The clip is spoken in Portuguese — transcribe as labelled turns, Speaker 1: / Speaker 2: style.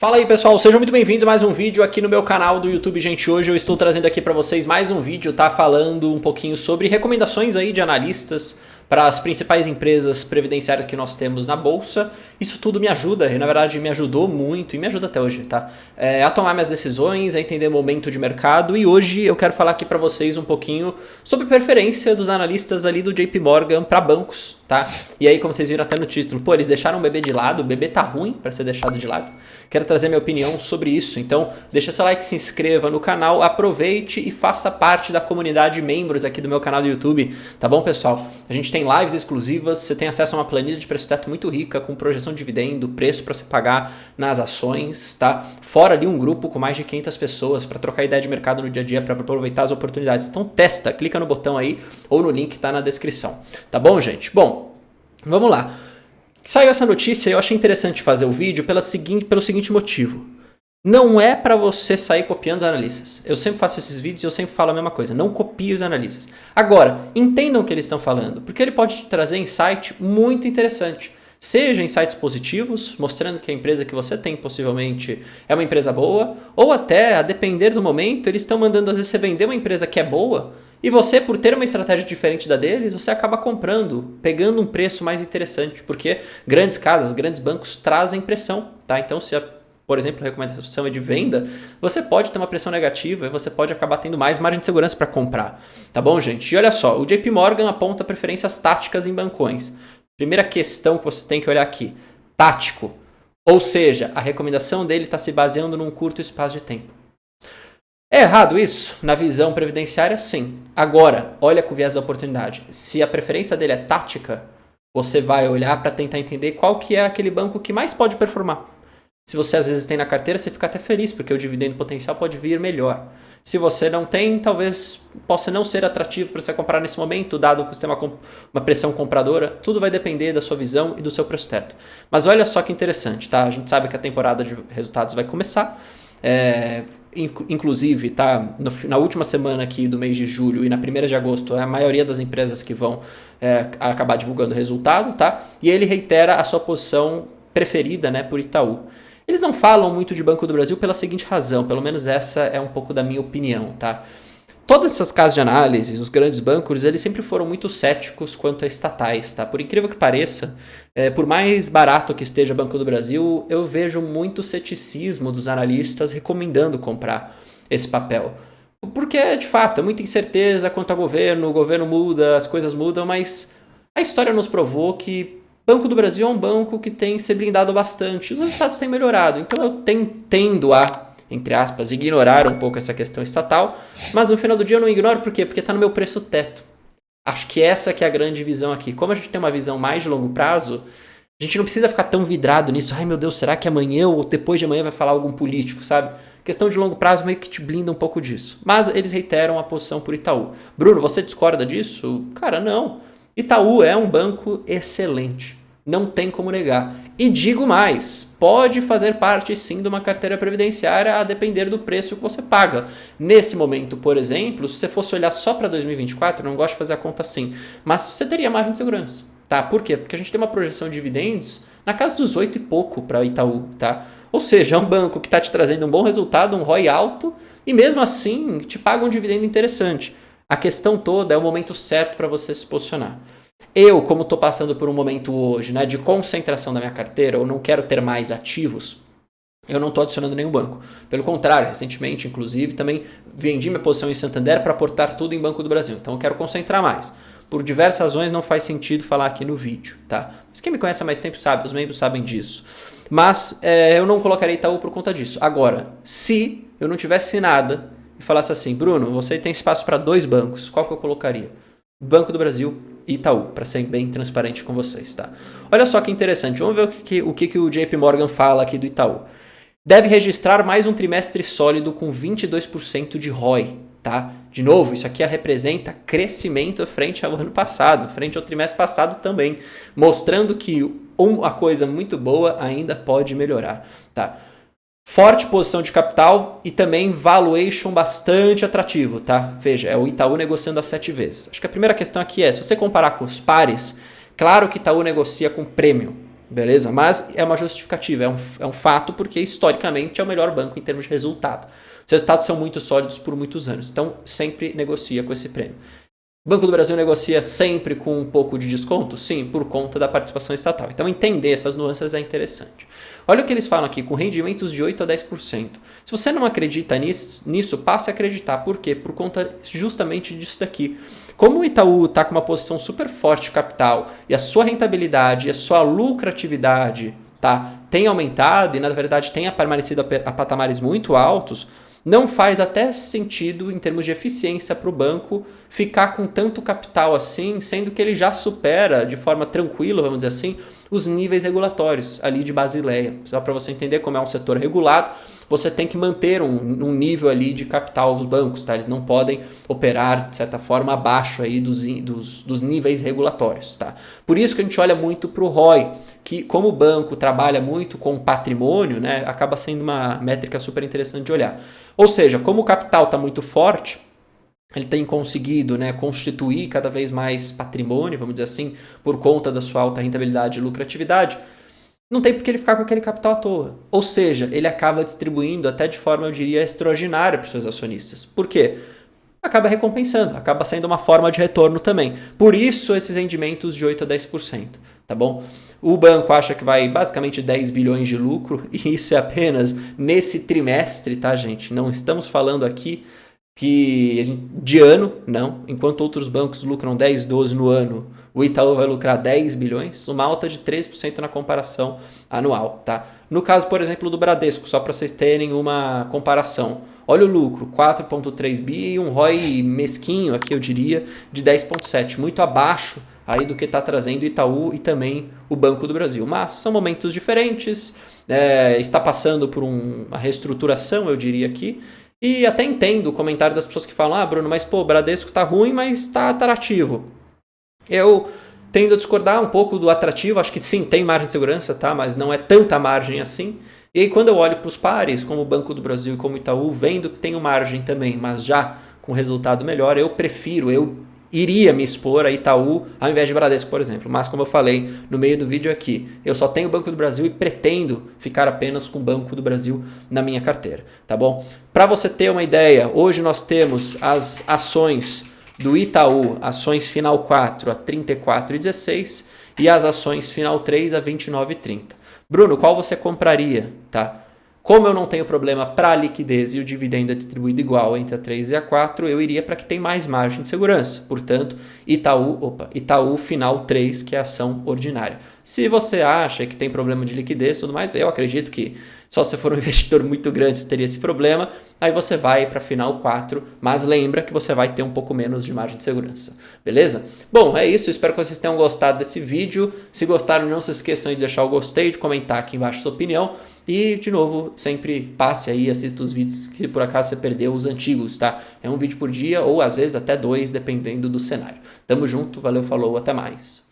Speaker 1: Fala aí pessoal, sejam muito bem-vindos a mais um vídeo aqui no meu canal do YouTube, gente. Hoje eu estou trazendo aqui para vocês mais um vídeo, tá? Falando um pouquinho sobre recomendações aí de analistas para as principais empresas previdenciárias que nós temos na bolsa. Isso tudo me ajuda, e na verdade me ajudou muito e me ajuda até hoje, tá? A tomar minhas decisões, a entender o momento de mercado, e hoje eu quero falar aqui para vocês um pouquinho sobre preferência dos analistas ali do JP Morgan para bancos, tá? E aí, como vocês viram até no título, pô, eles deixaram o bebê de lado, o bebê tá ruim para ser deixado de lado. Quero trazer minha opinião sobre isso, então deixa seu like, se inscreva no canal, aproveite e faça parte da comunidade de membros aqui do meu canal do YouTube, tá bom, pessoal? A gente tem lives exclusivas, você tem acesso a uma planilha de preço-teto muito rica, com projeção de dividendo, preço para você pagar nas ações, tá? Fora ali um grupo com mais de 500 pessoas para trocar ideia de mercado no dia a dia, para aproveitar as oportunidades. Então testa, clica no botão aí ou no link que tá na descrição, tá bom, gente? Bom, vamos lá. Saiu essa notícia e eu achei interessante fazer o vídeo pelo seguinte motivo. Não é para você sair copiando os analistas. Eu sempre faço esses vídeos e eu sempre falo a mesma coisa. Não copie os analistas. Agora, entendam o que eles estão falando, porque ele pode te trazer insight muito interessante. Seja insights positivos, mostrando que a empresa que você tem possivelmente é uma empresa boa, ou até, a depender do momento, eles estão mandando às vezes você vender uma empresa que é boa, e você, por ter uma estratégia diferente da deles, você acaba comprando, pegando um preço mais interessante, porque grandes casas, grandes bancos trazem pressão, tá? Então, se por exemplo, a recomendação é de venda, você pode ter uma pressão negativa e você pode acabar tendo mais margem de segurança para comprar. Tá bom, gente? E olha só, o JP Morgan aponta preferências táticas em bancões. Primeira questão que você tem que olhar aqui, tático. Ou seja, a recomendação dele está se baseando num curto espaço de tempo. É errado isso? Na visão previdenciária, sim. Agora, olha com o viés da oportunidade. Se a preferência dele é tática, você vai olhar para tentar entender qual que é aquele banco que mais pode performar. Se você às vezes tem na carteira, você fica até feliz, porque o dividendo potencial pode vir melhor. Se você não tem, talvez possa não ser atrativo para você comprar nesse momento, dado que você tem uma pressão compradora. Tudo vai depender da sua visão e do seu preço-teto. Mas olha só que interessante, tá? A gente sabe que a temporada de resultados vai começar. Inclusive, tá? Na última semana aqui do mês de julho e na primeira de agosto, é a maioria das empresas que vão acabar divulgando o resultado, tá? E ele reitera a sua posição preferida, né, por Itaú. Eles não falam muito de Banco do Brasil pela seguinte razão, pelo menos essa é um pouco da minha opinião, tá? Todas essas casas de análise, os grandes bancos, eles sempre foram muito céticos quanto a estatais, tá? Por incrível que pareça, por mais barato que esteja Banco do Brasil, eu vejo muito ceticismo dos analistas recomendando comprar esse papel. Porque, de fato, é muita incerteza quanto ao governo, o governo muda, as coisas mudam, mas a história nos provou que Banco do Brasil é um banco que tem se blindado bastante. Os resultados têm melhorado. Então eu tendo a, entre aspas, ignorar um pouco essa questão estatal. Mas no final do dia eu não ignoro. Por quê? Porque está no meu preço teto. Acho que essa que é a grande visão aqui. Como a gente tem uma visão mais de longo prazo, a gente não precisa ficar tão vidrado nisso. Ai meu Deus, será que amanhã ou depois de amanhã vai falar algum político, sabe? Questão de longo prazo meio que te blinda um pouco disso. Mas eles reiteram a posição por Itaú. Bruno, você discorda disso? Cara, não. Itaú é um banco excelente, não tem como negar. E digo mais, pode fazer parte sim de uma carteira previdenciária a depender do preço que você paga. Nesse momento, por exemplo, se você fosse olhar só para 2024, eu não gosto de fazer a conta assim, mas você teria margem de segurança. Tá? Por quê? Porque a gente tem uma projeção de dividendos na casa dos 8 e pouco para Itaú. Tá? Ou seja, é um banco que está te trazendo um bom resultado, um ROI alto, e mesmo assim te paga um dividendo interessante. A questão toda é o momento certo para você se posicionar. Eu, como estou passando por um momento hoje, né, de concentração da minha carteira, eu não quero ter mais ativos, eu não estou adicionando nenhum banco. Pelo contrário, recentemente, inclusive, também vendi minha posição em Santander para aportar tudo em Banco do Brasil. Então eu quero concentrar mais. Por diversas razões não faz sentido falar aqui no vídeo, tá? Mas quem me conhece há mais tempo sabe, os membros sabem disso. Mas eu não colocarei Itaú por conta disso. Agora, se eu não tivesse nada e falasse assim, Bruno, você tem espaço para 2 bancos, qual que eu colocaria? Banco do Brasil e Itaú, para ser bem transparente com vocês, tá? Olha só que interessante, vamos ver o que o JP Morgan fala aqui do Itaú. Deve registrar mais um trimestre sólido com 22% de ROI, tá? De novo, isso aqui representa crescimento frente ao ano passado, frente ao trimestre passado também, mostrando que uma coisa muito boa ainda pode melhorar, tá? Forte posição de capital e também valuation bastante atrativo, tá? Veja, é o Itaú negociando a 7 vezes. Acho que a primeira questão aqui é, se você comparar com os pares, claro que Itaú negocia com prêmio, beleza? Mas é uma justificativa, é um fato porque historicamente é o melhor banco em termos de resultado. Os resultados são muito sólidos por muitos anos, então sempre negocia com esse prêmio. O Banco do Brasil negocia sempre com um pouco de desconto? Sim, por conta da participação estatal. Então entender essas nuances é interessante. Olha o que eles falam aqui, com rendimentos de 8 a 10%. Se você não acredita nisso, passe a acreditar. Por quê? Por conta justamente disso daqui. Como o Itaú está com uma posição super forte de capital e a sua rentabilidade e a sua lucratividade tem aumentado e na verdade tem permanecido a patamares muito altos, não faz até sentido em termos de eficiência para o banco ficar com tanto capital assim, sendo que ele já supera de forma tranquila, vamos dizer assim, os níveis regulatórios ali de Basileia. Só para você entender como é um setor regulado, você tem que manter um nível ali de capital dos bancos, tá? Eles não podem operar, de certa forma, abaixo aí dos níveis regulatórios, tá? Por isso que a gente olha muito para o ROI, que como o banco trabalha muito com patrimônio, né, acaba sendo uma métrica super interessante de olhar. Ou seja, como o capital está muito forte, ele tem conseguido, né, constituir cada vez mais patrimônio, vamos dizer assim, por conta da sua alta rentabilidade e lucratividade, não tem por que ele ficar com aquele capital à toa. Ou seja, ele acaba distribuindo até de forma, eu diria, extraordinária para os seus acionistas. Por quê? Acaba recompensando, acaba sendo uma forma de retorno também. Por isso, esses rendimentos de 8 a 10%, tá bom? O banco acha que vai basicamente 10 bilhões de lucro, e isso é apenas nesse trimestre, tá, gente? Não estamos falando aqui de ano, não. Enquanto outros bancos lucram 10, 12 no ano, o Itaú vai lucrar 10 bilhões, uma alta de 3% na comparação anual, tá? No caso, por exemplo, do Bradesco, só para vocês terem uma comparação. Olha o lucro, 4,3 bi e um ROI mesquinho aqui, eu diria, de 10,7, muito abaixo aí do que está trazendo o Itaú e também o Banco do Brasil. Mas são momentos diferentes, está passando por uma reestruturação, eu diria aqui, e até entendo o comentário das pessoas que falam, Bruno, mas pô, o Bradesco tá ruim, mas tá atrativo. Eu tendo a discordar um pouco do atrativo, acho que sim, tem margem de segurança, tá? Mas não é tanta margem assim. E aí quando eu olho para os pares, como o Banco do Brasil e como o Itaú, vendo que tem margem também, mas já com resultado melhor, eu iria me expor a Itaú ao invés de Bradesco, por exemplo. Mas como eu falei no meio do vídeo aqui, eu só tenho o Banco do Brasil e pretendo ficar apenas com o Banco do Brasil na minha carteira, tá bom? Para você ter uma ideia, hoje nós temos as ações do Itaú, ações final 4 a 34,16 e as ações final 3 a 29,30. Bruno, qual você compraria, tá? Como eu não tenho problema para a liquidez e o dividendo é distribuído igual entre a 3 e a 4, eu iria para que tem mais margem de segurança. Portanto, Itaú final 3, que é a ação ordinária. Se você acha que tem problema de liquidez e tudo mais, eu acredito que só se for um investidor muito grande você teria esse problema, aí você vai para final 4, mas lembra que você vai ter um pouco menos de margem de segurança, beleza? Bom, é isso, espero que vocês tenham gostado desse vídeo. Se gostaram, não se esqueçam de deixar o gostei, de comentar aqui embaixo a sua opinião. E, de novo, sempre passe aí, assista os vídeos que por acaso você perdeu, os antigos, tá? É um vídeo por dia ou às vezes até 2, dependendo do cenário. Tamo junto, valeu, falou, até mais.